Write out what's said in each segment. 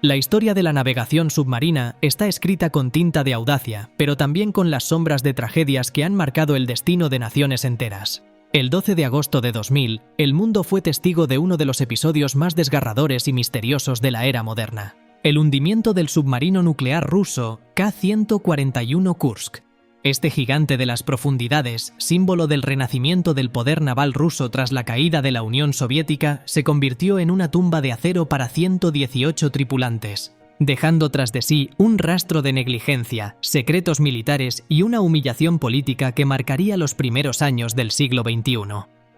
La historia de la navegación submarina está escrita con tinta de audacia, pero también con las sombras de tragedias que han marcado el destino de naciones enteras. El 12 de agosto de 2000, el mundo fue testigo de uno de los episodios más desgarradores y misteriosos de la era moderna: el hundimiento del submarino nuclear ruso K-141 Kursk. Este gigante de las profundidades, símbolo del renacimiento del poder naval ruso tras la caída de la Unión Soviética, se convirtió en una tumba de acero para 118 tripulantes, dejando tras de sí un rastro de negligencia, secretos militares y una humillación política que marcaría los primeros años del siglo XXI.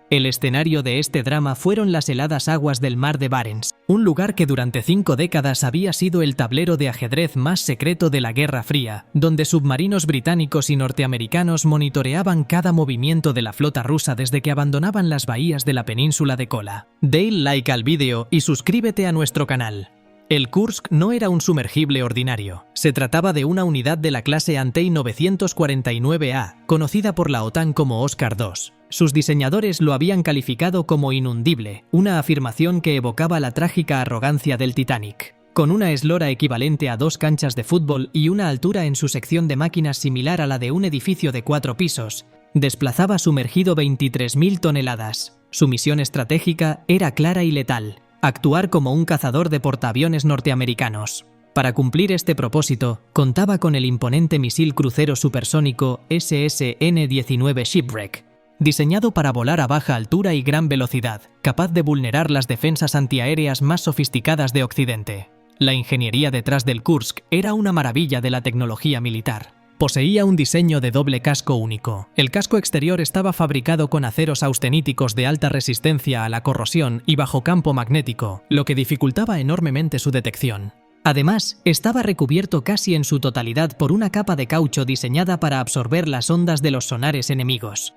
El escenario de este drama fueron las heladas aguas del mar de Barents, un lugar que durante 5 décadas había sido el tablero de ajedrez más secreto de la Guerra Fría, donde submarinos británicos y norteamericanos monitoreaban cada movimiento de la flota rusa desde que abandonaban las bahías de la península de Kola. Dale like al vídeo y suscríbete a nuestro canal. El Kursk no era un sumergible ordinario. Se trataba de una unidad de la clase Antey 949A, conocida por la OTAN como Oscar II. Sus diseñadores lo habían calificado como inundible, una afirmación que evocaba la trágica arrogancia del Titanic. Con una eslora equivalente a 2 canchas de fútbol y una altura en su sección de máquinas similar a la de un edificio de 4 pisos, desplazaba sumergido 23.000 toneladas. Su misión estratégica era clara y letal: actuar como un cazador de portaaviones norteamericanos. Para cumplir este propósito, contaba con el imponente misil crucero supersónico SSN-19 Shipwreck, diseñado para volar a baja altura y gran velocidad, capaz de vulnerar las defensas antiaéreas más sofisticadas de Occidente. La ingeniería detrás del Kursk era una maravilla de la tecnología militar. Poseía un diseño de doble casco único. El casco exterior estaba fabricado con aceros austeníticos de alta resistencia a la corrosión y bajo campo magnético, lo que dificultaba enormemente su detección. Además, estaba recubierto casi en su totalidad por una capa de caucho diseñada para absorber las ondas de los sonares enemigos.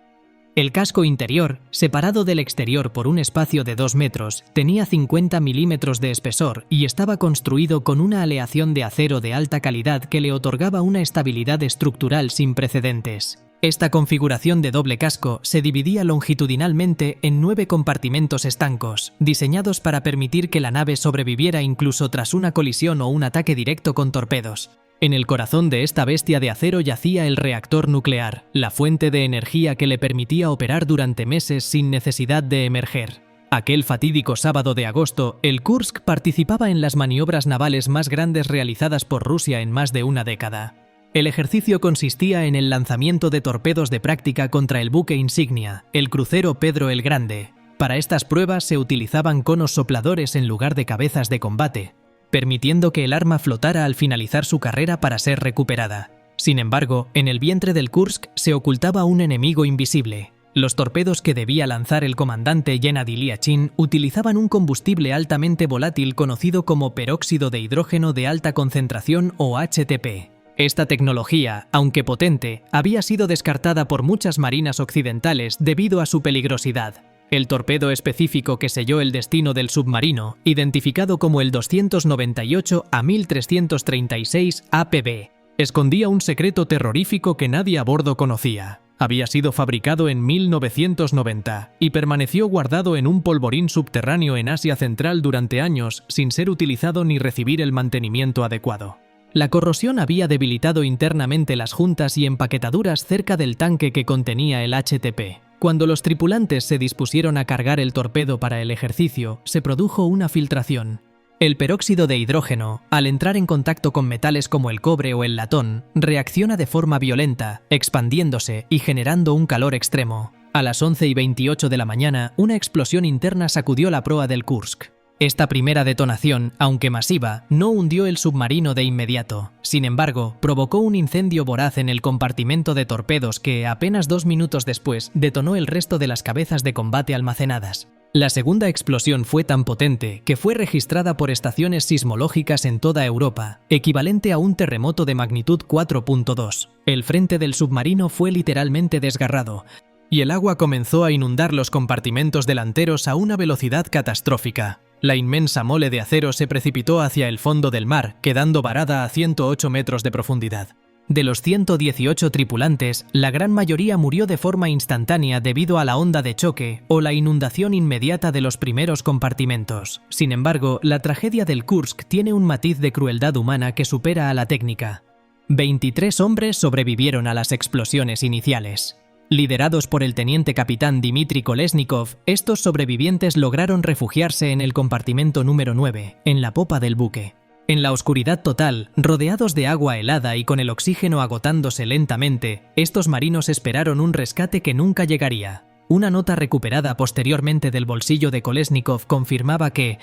El casco interior, separado del exterior por un espacio de 2 metros, tenía 50 milímetros de espesor y estaba construido con una aleación de acero de alta calidad que le otorgaba una estabilidad estructural sin precedentes. Esta configuración de doble casco se dividía longitudinalmente en 9 compartimentos estancos, diseñados para permitir que la nave sobreviviera incluso tras una colisión o un ataque directo con torpedos. En el corazón de esta bestia de acero yacía el reactor nuclear, la fuente de energía que le permitía operar durante meses sin necesidad de emerger. Aquel fatídico sábado de agosto, el Kursk participaba en las maniobras navales más grandes realizadas por Rusia en más de una década. El ejercicio consistía en el lanzamiento de torpedos de práctica contra el buque insignia, el crucero Pedro el Grande. Para estas pruebas se utilizaban conos sopladores en lugar de cabezas de combate, permitiendo que el arma flotara al finalizar su carrera para ser recuperada. Sin embargo, en el vientre del Kursk se ocultaba un enemigo invisible. Los torpedos que debía lanzar el comandante Gennady Ilyachin utilizaban un combustible altamente volátil conocido como peróxido de hidrógeno de alta concentración o HTP. Esta tecnología, aunque potente, había sido descartada por muchas marinas occidentales debido a su peligrosidad. El torpedo específico que selló el destino del submarino, identificado como el 298 a 1336 APB, escondía un secreto terrorífico que nadie a bordo conocía. Había sido fabricado en 1990 y permaneció guardado en un polvorín subterráneo en Asia Central durante años sin ser utilizado ni recibir el mantenimiento adecuado. La corrosión había debilitado internamente las juntas y empaquetaduras cerca del tanque que contenía el HTP. Cuando los tripulantes se dispusieron a cargar el torpedo para el ejercicio, se produjo una filtración. El peróxido de hidrógeno, al entrar en contacto con metales como el cobre o el latón, reacciona de forma violenta, expandiéndose y generando un calor extremo. A las 11:28 de la mañana, una explosión interna sacudió la proa del Kursk. Esta primera detonación, aunque masiva, no hundió el submarino de inmediato. Sin embargo, provocó un incendio voraz en el compartimento de torpedos que, apenas 2 minutos después, detonó el resto de las cabezas de combate almacenadas. La segunda explosión fue tan potente que fue registrada por estaciones sismológicas en toda Europa, equivalente a un terremoto de magnitud 4.2. El frente del submarino fue literalmente desgarrado, y el agua comenzó a inundar los compartimentos delanteros a una velocidad catastrófica. La inmensa mole de acero se precipitó hacia el fondo del mar, quedando varada a 108 metros de profundidad. De los 118 tripulantes, la gran mayoría murió de forma instantánea debido a la onda de choque o la inundación inmediata de los primeros compartimentos. Sin embargo, la tragedia del Kursk tiene un matiz de crueldad humana que supera a la técnica. 23 hombres sobrevivieron a las explosiones iniciales. Liderados por el teniente capitán Dmitry Kolesnikov, estos sobrevivientes lograron refugiarse en el compartimento número 9, en la popa del buque. En la oscuridad total, rodeados de agua helada y con el oxígeno agotándose lentamente, estos marinos esperaron un rescate que nunca llegaría. Una nota recuperada posteriormente del bolsillo de Kolesnikov confirmaba que,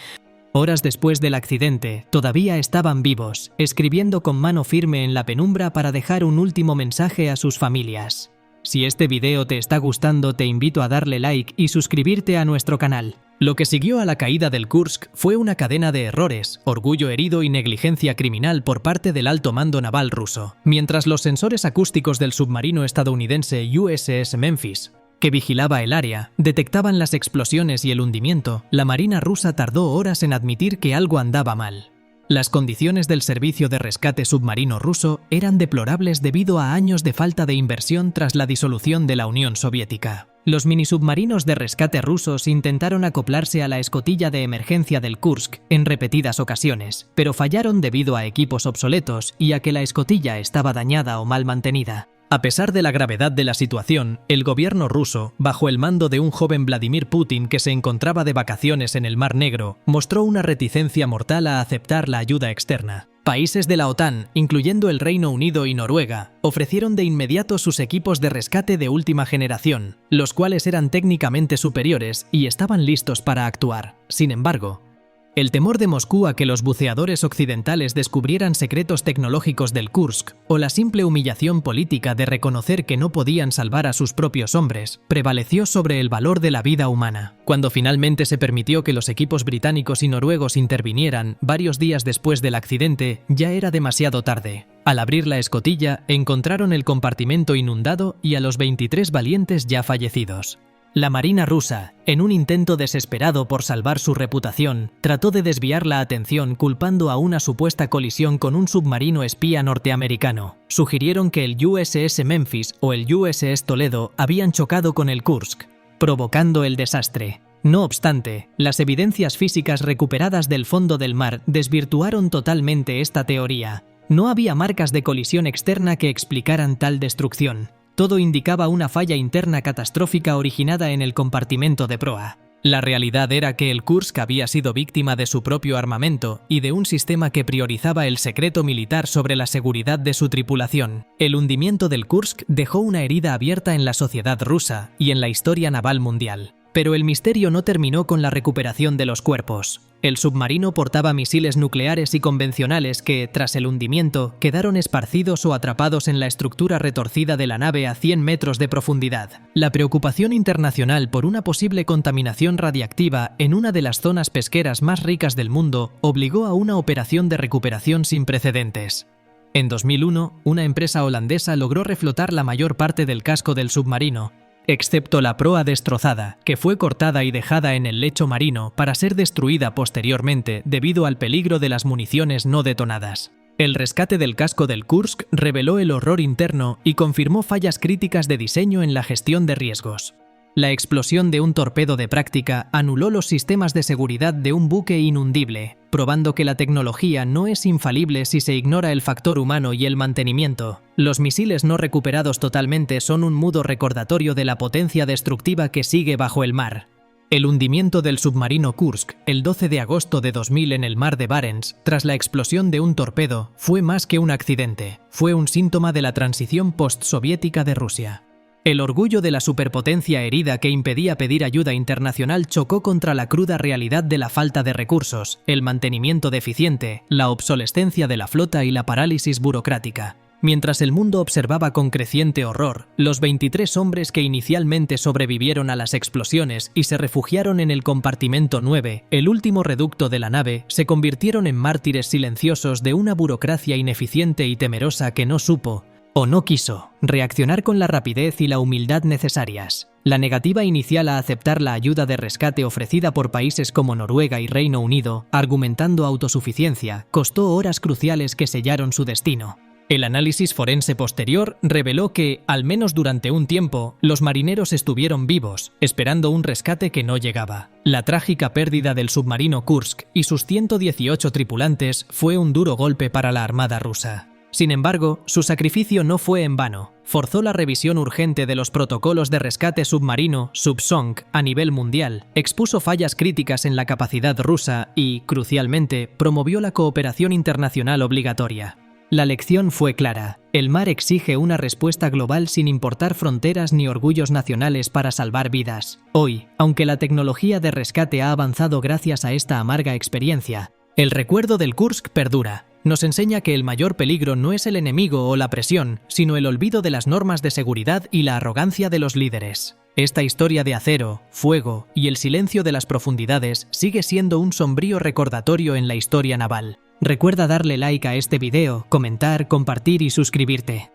horas después del accidente, todavía estaban vivos, escribiendo con mano firme en la penumbra para dejar un último mensaje a sus familias. Si este video te está gustando, te invito a darle like y suscribirte a nuestro canal. Lo que siguió a la caída del Kursk fue una cadena de errores, orgullo herido y negligencia criminal por parte del alto mando naval ruso. Mientras los sensores acústicos del submarino estadounidense USS Memphis, que vigilaba el área, detectaban las explosiones y el hundimiento, la Marina rusa tardó horas en admitir que algo andaba mal. Las condiciones del servicio de rescate submarino ruso eran deplorables debido a años de falta de inversión tras la disolución de la Unión Soviética. Los minisubmarinos de rescate rusos intentaron acoplarse a la escotilla de emergencia del Kursk en repetidas ocasiones, pero fallaron debido a equipos obsoletos y a que la escotilla estaba dañada o mal mantenida. A pesar de la gravedad de la situación, el gobierno ruso, bajo el mando de un joven Vladimir Putin que se encontraba de vacaciones en el Mar Negro, mostró una reticencia mortal a aceptar la ayuda externa. Países de la OTAN, incluyendo el Reino Unido y Noruega, ofrecieron de inmediato sus equipos de rescate de última generación, los cuales eran técnicamente superiores y estaban listos para actuar. Sin embargo, el temor de Moscú a que los buceadores occidentales descubrieran secretos tecnológicos del Kursk o la simple humillación política de reconocer que no podían salvar a sus propios hombres prevaleció sobre el valor de la vida humana. Cuando finalmente se permitió que los equipos británicos y noruegos intervinieran varios días después del accidente, ya era demasiado tarde. Al abrir la escotilla, encontraron el compartimento inundado y a los 23 valientes ya fallecidos. La Marina rusa, en un intento desesperado por salvar su reputación, trató de desviar la atención culpando a una supuesta colisión con un submarino espía norteamericano. Sugirieron que el USS Memphis o el USS Toledo habían chocado con el Kursk, provocando el desastre. No obstante, las evidencias físicas recuperadas del fondo del mar desvirtuaron totalmente esta teoría. No había marcas de colisión externa que explicaran tal destrucción. Todo indicaba una falla interna catastrófica originada en el compartimento de proa. La realidad era que el Kursk había sido víctima de su propio armamento y de un sistema que priorizaba el secreto militar sobre la seguridad de su tripulación. El hundimiento del Kursk dejó una herida abierta en la sociedad rusa y en la historia naval mundial. Pero el misterio no terminó con la recuperación de los cuerpos. El submarino portaba misiles nucleares y convencionales que, tras el hundimiento, quedaron esparcidos o atrapados en la estructura retorcida de la nave a 100 metros de profundidad. La preocupación internacional por una posible contaminación radiactiva en una de las zonas pesqueras más ricas del mundo obligó a una operación de recuperación sin precedentes. En 2001, una empresa holandesa logró reflotar la mayor parte del casco del submarino, excepto la proa destrozada, que fue cortada y dejada en el lecho marino para ser destruida posteriormente debido al peligro de las municiones no detonadas. El rescate del casco del Kursk reveló el horror interno y confirmó fallas críticas de diseño en la gestión de riesgos. La explosión de un torpedo de práctica anuló los sistemas de seguridad de un buque inundible, probando que la tecnología no es infalible si se ignora el factor humano y el mantenimiento. Los misiles no recuperados totalmente son un mudo recordatorio de la potencia destructiva que sigue bajo el mar. El hundimiento del submarino Kursk, el 12 de agosto de 2000 en el mar de Barents, tras la explosión de un torpedo, fue más que un accidente, fue un síntoma de la transición postsoviética de Rusia. El orgullo de la superpotencia herida que impedía pedir ayuda internacional chocó contra la cruda realidad de la falta de recursos, el mantenimiento deficiente, la obsolescencia de la flota y la parálisis burocrática. Mientras el mundo observaba con creciente horror, los 23 hombres que inicialmente sobrevivieron a las explosiones y se refugiaron en el compartimento 9, el último reducto de la nave, se convirtieron en mártires silenciosos de una burocracia ineficiente y temerosa que no supo, o no quiso, reaccionar con la rapidez y la humildad necesarias. La negativa inicial a aceptar la ayuda de rescate ofrecida por países como Noruega y Reino Unido, argumentando autosuficiencia, costó horas cruciales que sellaron su destino. El análisis forense posterior reveló que, al menos durante un tiempo, los marineros estuvieron vivos, esperando un rescate que no llegaba. La trágica pérdida del submarino Kursk y sus 118 tripulantes fue un duro golpe para la Armada rusa. Sin embargo, su sacrificio no fue en vano. Forzó la revisión urgente de los protocolos de rescate submarino Subsonk a nivel mundial, expuso fallas críticas en la capacidad rusa y, crucialmente, promovió la cooperación internacional obligatoria. La lección fue clara. El mar exige una respuesta global sin importar fronteras ni orgullos nacionales para salvar vidas. Hoy, aunque la tecnología de rescate ha avanzado gracias a esta amarga experiencia, el recuerdo del Kursk perdura. Nos enseña que el mayor peligro no es el enemigo o la presión, sino el olvido de las normas de seguridad y la arrogancia de los líderes. Esta historia de acero, fuego y el silencio de las profundidades sigue siendo un sombrío recordatorio en la historia naval. Recuerda darle like a este video, comentar, compartir y suscribirte.